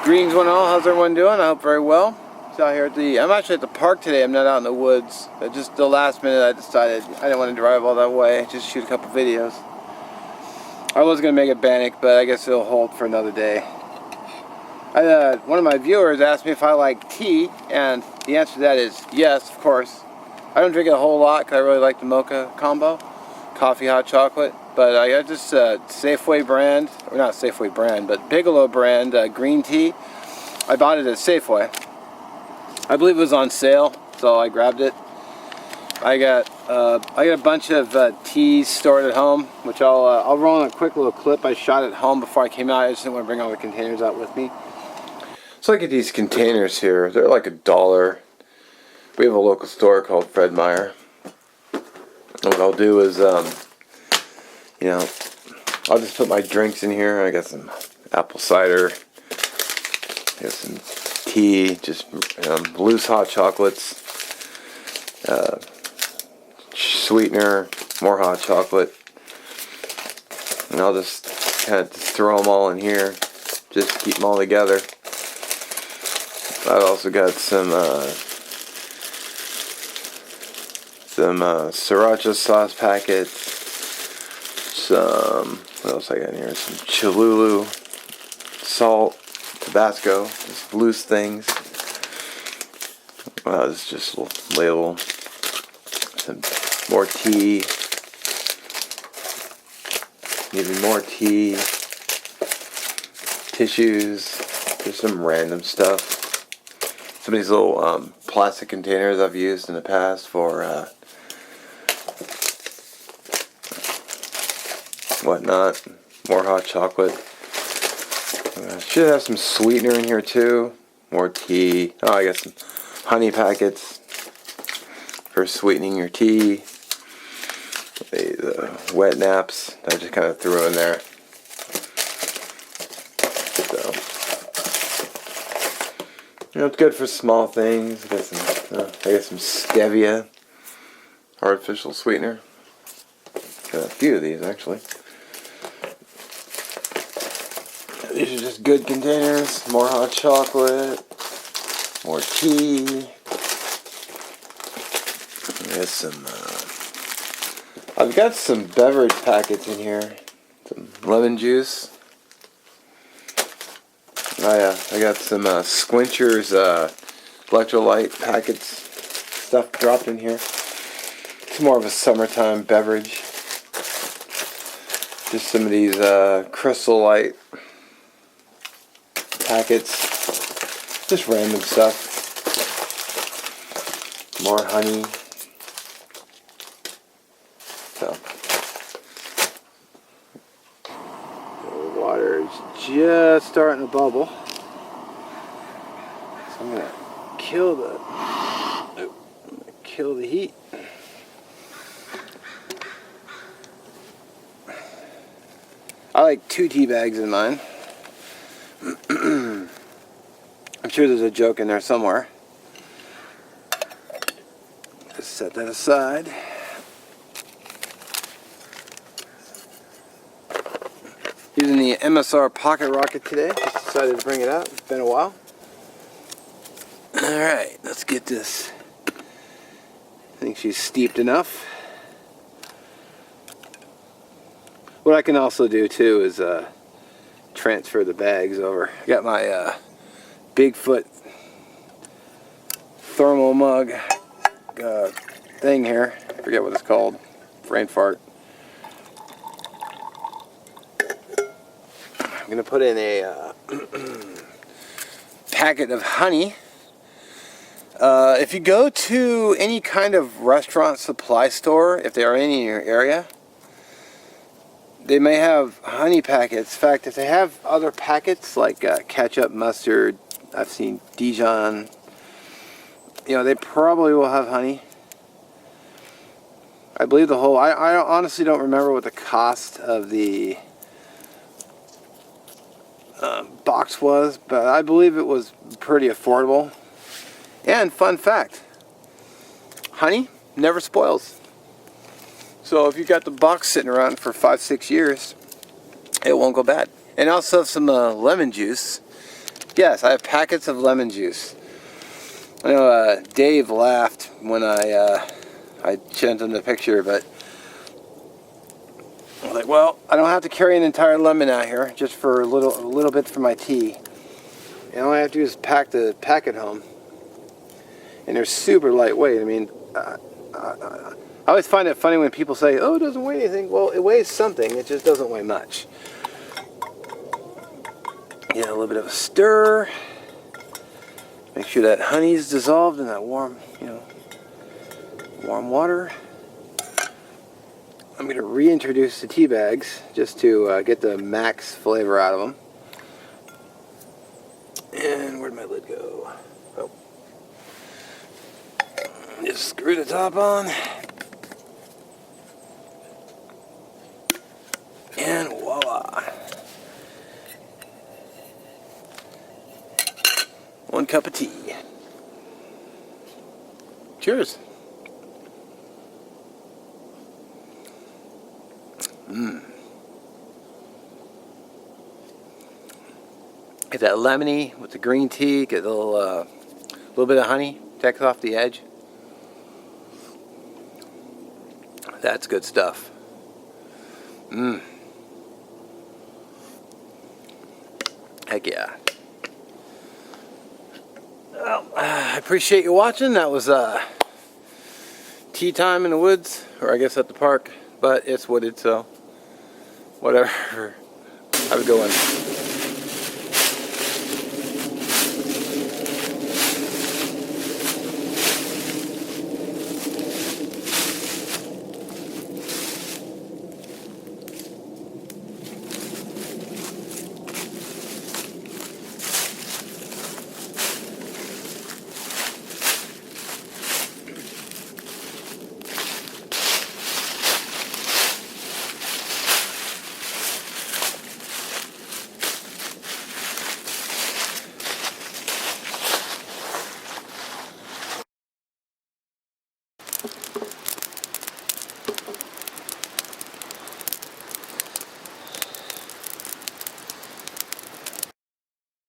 Greetings one and all, how's everyone doing? I hope very well. It's out here at I'm actually at the park today, I'm not out in the woods. But just the last minute I decided I didn't want to drive all that way, just shoot a couple videos. I was going to make it Bannock, but I guess it'll hold for another day. One of my viewers asked me if I like tea, and the answer to that is yes, of course. I don't drink it a whole lot because I really like the mocha combo, coffee, hot chocolate. But I got this Safeway brand, or not Safeway brand, but Bigelow brand green tea. I bought it at Safeway. I believe it was on sale, so I grabbed it. I got a bunch of teas stored at home, which I'll roll in a quick little clip. I shot at home before I came out. I just didn't want to bring all the containers out with me. So I get these containers here. They're like $1. We have a local store called Fred Meyer. What I'll do is, you know, I'll just put my drinks in here. I got some apple cider, I got some tea, just loose hot chocolates, sweetener, more hot chocolate, and I'll just kind of throw them all in here, just keep them all together. I've also got some sriracha sauce packets. What else I got in here? Some Cholula, salt, Tabasco, just loose things. This is just a little label. Some more tea. Even more tea. Tissues. Just some random stuff. Some of these little plastic containers I've used in the past for whatnot. More hot chocolate. Should have some sweetener in here too. More tea. Oh, I got some honey packets for sweetening your tea. The wet naps I just kind of threw in there. So, you know, it's good for small things. I got some stevia, artificial sweetener. Got a few of these actually. These are just good containers. More hot chocolate, more tea. There's some. I've got some beverage packets in here. Some lemon juice. I got some Squinchers electrolyte packets. Stuff dropped in here. It's more of a summertime beverage. Just some of these Crystal Light packets, just random stuff. More honey. So the water is just starting to bubble. So I'm gonna kill the heat. I like 2 tea bags in mine. I'm sure there's a joke in there somewhere. Just set that aside. Using the MSR Pocket Rocket today. Just decided to bring it out. It's been a while. Alright, let's get this. I think she's steeped enough. What I can also do too is transfer the bags over. I got my Bigfoot thermal mug thing here. I forget what it's called. Brain fart. I'm going to put in a packet of honey. If you go to any kind of restaurant supply store, if they are any in your area, they may have honey packets. In fact, if they have other packets like ketchup, mustard, I've seen Dijon, you know, they probably will have honey. I believe the whole, I honestly don't remember what the cost of the box was, but I believe it was pretty affordable. And fun fact, honey never spoils. So if you got the box sitting around for 5-6 years, it won't go bad. And I also have some lemon juice. Yes, I have packets of lemon juice. I know Dave laughed when I sent him the picture, but I was like, well, I don't have to carry an entire lemon out here just for a little bit for my tea. And all I have to do is pack it home. And they're super lightweight. I mean, I always find it funny when people say, oh, it doesn't weigh anything. Well, it weighs something. It just doesn't weigh much. Yeah, a little bit of a stir. Make sure that honey's dissolved in that warm water. I'm going to reintroduce the tea bags just to get the max flavor out of them. And where'd my lid go? Oh. Just screw the top on. And voila. 1 cup of tea. Cheers. Get that lemony with the green tea. Get a little bit of honey. Takes off the edge. That's good stuff. Heck yeah. Well, I appreciate you watching. That was tea time in the woods, or I guess at the park, but it's wooded, so whatever. Have a good one.